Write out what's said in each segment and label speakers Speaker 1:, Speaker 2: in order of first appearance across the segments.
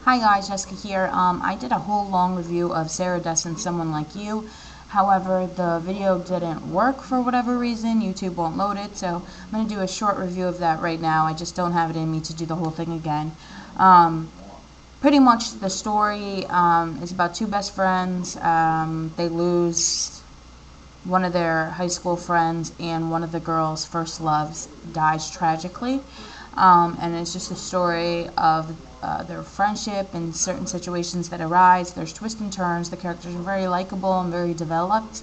Speaker 1: Hi guys, Jessica here. I did a whole long review of Sarah Dessen, Someone Like You. However, the video didn't work for whatever reason. YouTube won't load it, so I'm going to do a short review of that right now. I just don't have it in me to do the whole thing again. Pretty much the story is about two best friends. They lose one of their high school friends, and one of the girls' first loves dies tragically. And it's just a story of their friendship and certain situations that arise. There's twists and turns. The characters are very likable and very developed.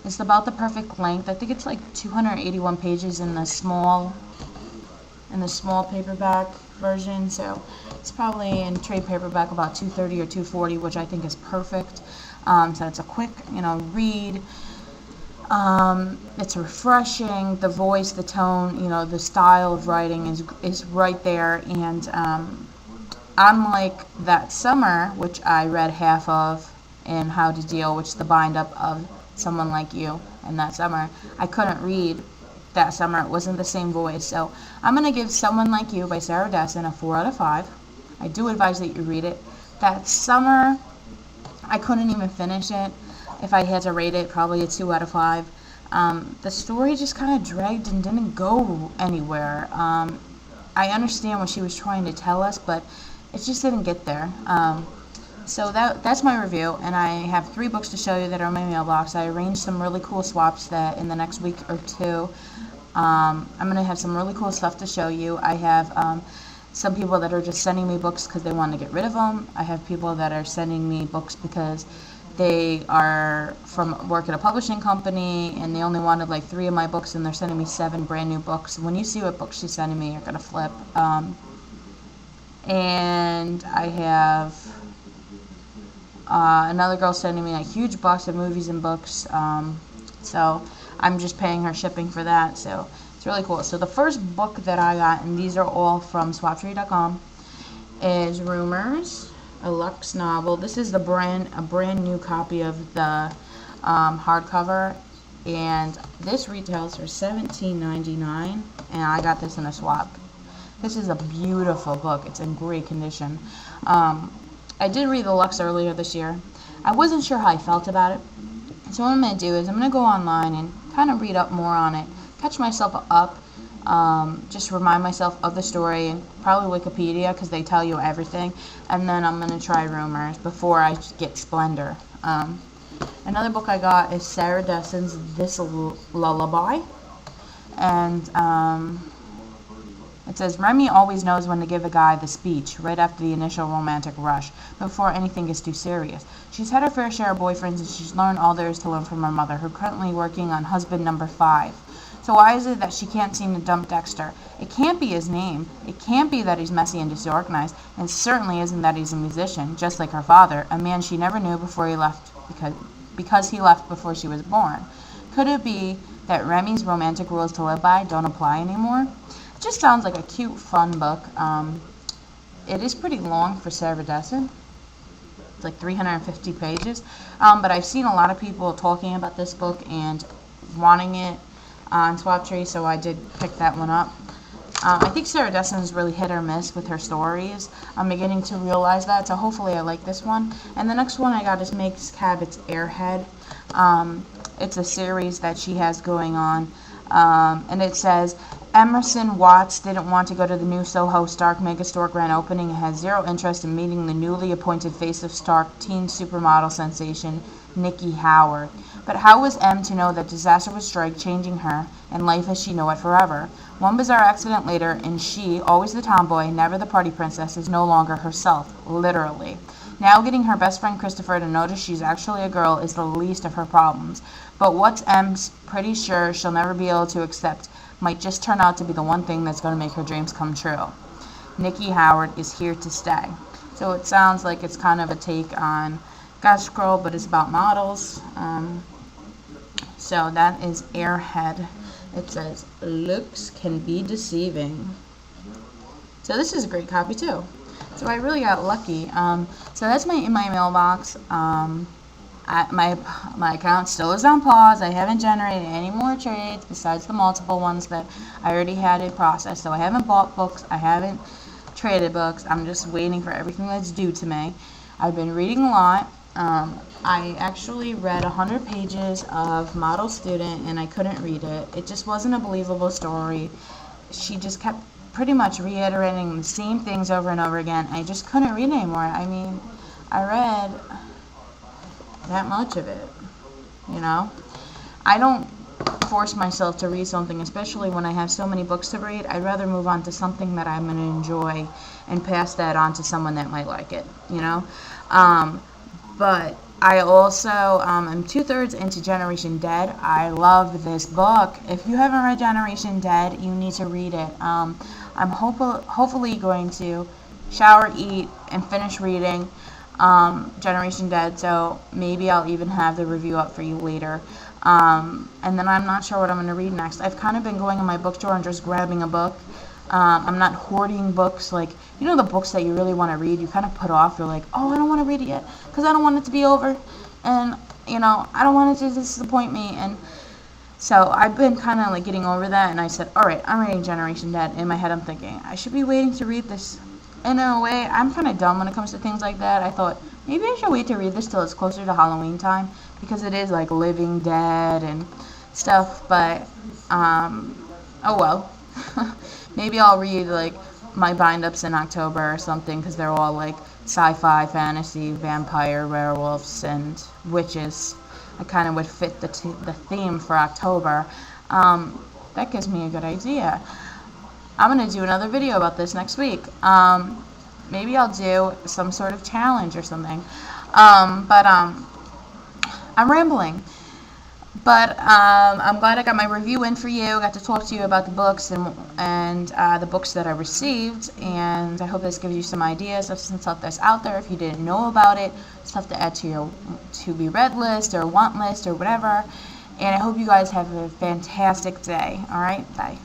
Speaker 1: It's about the perfect length. I think it's like 281 pages in the small paperback version. So it's probably in trade paperback about 230 or 240, which I think is perfect. So it's a quick, read. It's refreshing. The voice, the tone, the style of writing is right there. And unlike that summer, which I read half of, and How to Deal, which is the bind up of Someone Like You, and that summer, I couldn't read that summer. It wasn't the same voice. So I'm going to give Someone Like You by Sarah Dessen a 4 out of 5. I do advise that you read it. That summer, I couldn't even finish it. If I had to rate it, probably a 2 out of 5. The story just kind of dragged and didn't go anywhere. I understand what she was trying to tell us, but it just didn't get there. So that's my review, and I have 3 books to show you that are in my mailbox. I arranged some really cool swaps that in the next week or two, I'm going to have some really cool stuff to show you. I have some people that are just sending me books because they want to get rid of them. I have people that are sending me books because they are from work at a publishing company and they only wanted like 3 of my books, and they're sending me 7 brand new books. When you see what books she's sending me, you're going to flip. And I have another girl sending me a huge box of movies and books. So I'm just paying her shipping for that. So it's really cool. So the first book that I got, and these are all from swaptree.com, is Rumors, a Lux novel. This is a brand new copy of the hardcover, and this retails for $17.99, and I got this in a swap. This is a beautiful book. It's in great condition. I did read the Lux earlier this year. I wasn't sure how I felt about it. So what I'm going to do is I'm going to go online and kind of read up more on it, catch myself up, just remind myself of the story, and probably Wikipedia because they tell you everything. And then I'm going to try Rumors before I get Splendor. Another book I got is Sarah Dessen's This Lullaby. And it says, Remy always knows when to give a guy the speech right after the initial romantic rush, before anything gets too serious. She's had her fair share of boyfriends, and she's learned all there is to learn from her mother, who's currently working on husband number 5. So why is it that she can't seem to dump Dexter? It can't be his name. It can't be that he's messy and disorganized, and it certainly isn't that he's a musician, just like her father, a man she never knew before he left because he left before she was born. Could it be that Remy's romantic rules to live by don't apply anymore? It just sounds like a cute, fun book. It is pretty long for Sarah Dessen. It's like 350 pages. But I've seen a lot of people talking about this book and wanting it on Swaptree, so I did pick that one up. I think Sarah Dessen is really hit or miss with her stories. I'm beginning to realize that, so hopefully I like this one. And the next one I got is Meg's Cabot's Airhead. It's a series that she has going on. And it says, Emerson Watts didn't want to go to the new Soho Stark megastore grand opening and had zero interest in meeting the newly appointed face of Stark teen supermodel sensation, Nikki Howard. But how was M to know that disaster would strike, changing her and life as she knew it forever? One bizarre accident later, and she, always the tomboy, never the party princess, is no longer herself, literally. Now getting her best friend Christopher to notice she's actually a girl is the least of her problems. But what's M's pretty sure she'll never be able to accept might just turn out to be the one thing that's going to make her dreams come true. Nikki Howard is here to stay. So it sounds like it's kind of a take on Gosh Girl, but it's about models. So that is Airhead. It says, looks can be deceiving. So this is a great copy too. So I really got lucky. So that's in my mailbox. My account still is on pause. I haven't generated any more trades besides the multiple ones that I already had in process. So I haven't bought books. I haven't traded books. I'm just waiting for everything that's due to me. I've been reading a lot. I actually read 100 pages of Model Student, and I couldn't read it. It just wasn't a believable story. She just kept pretty much reiterating the same things over and over again. I just couldn't read anymore. I mean, I read that much of it, you know? I don't force myself to read something, especially when I have so many books to read. I'd rather move on to something that I'm going to enjoy and pass that on to someone that might like it, you know? But I also am 2/3 into Generation Dead. I love this book. If you haven't read Generation Dead, you need to read it. I'm hopefully going to shower, eat, and finish reading Generation Dead, so maybe I'll even have the review up for you later. And then I'm not sure what I'm going to read next. I've kind of been going in my book drawer and just grabbing a book. I'm not hoarding books, like, you know, the books that you really want to read, you kind of put off. You're like, oh, I don't want to read it yet because I don't want it to be over, and, you know, I don't want it to disappoint me. And so I've been kind of like getting over that, and I said, all right, I'm reading Generation Dead. In my head, I'm thinking, I should be waiting to read this. And in a way, I'm kind of dumb when it comes to things like that. I thought, maybe I should wait to read this till it's closer to Halloween time, because it is like Living Dead and stuff, but, oh well. Maybe I'll read like my bind-ups in October or something, because they're all like sci-fi, fantasy, vampire, werewolves, and witches. I kind of would fit the theme for October. That gives me a good idea. I'm going to do another video about this next week. Maybe I'll do some sort of challenge or something. But I'm rambling. But I'm glad I got my review in for you. I got to talk to you about the books and the books that I received. And I hope this gives you some ideas of some stuff that's out there if you didn't know about it. Stuff to add to your to-be read list or want list or whatever. And I hope you guys have a fantastic day. All right? Bye.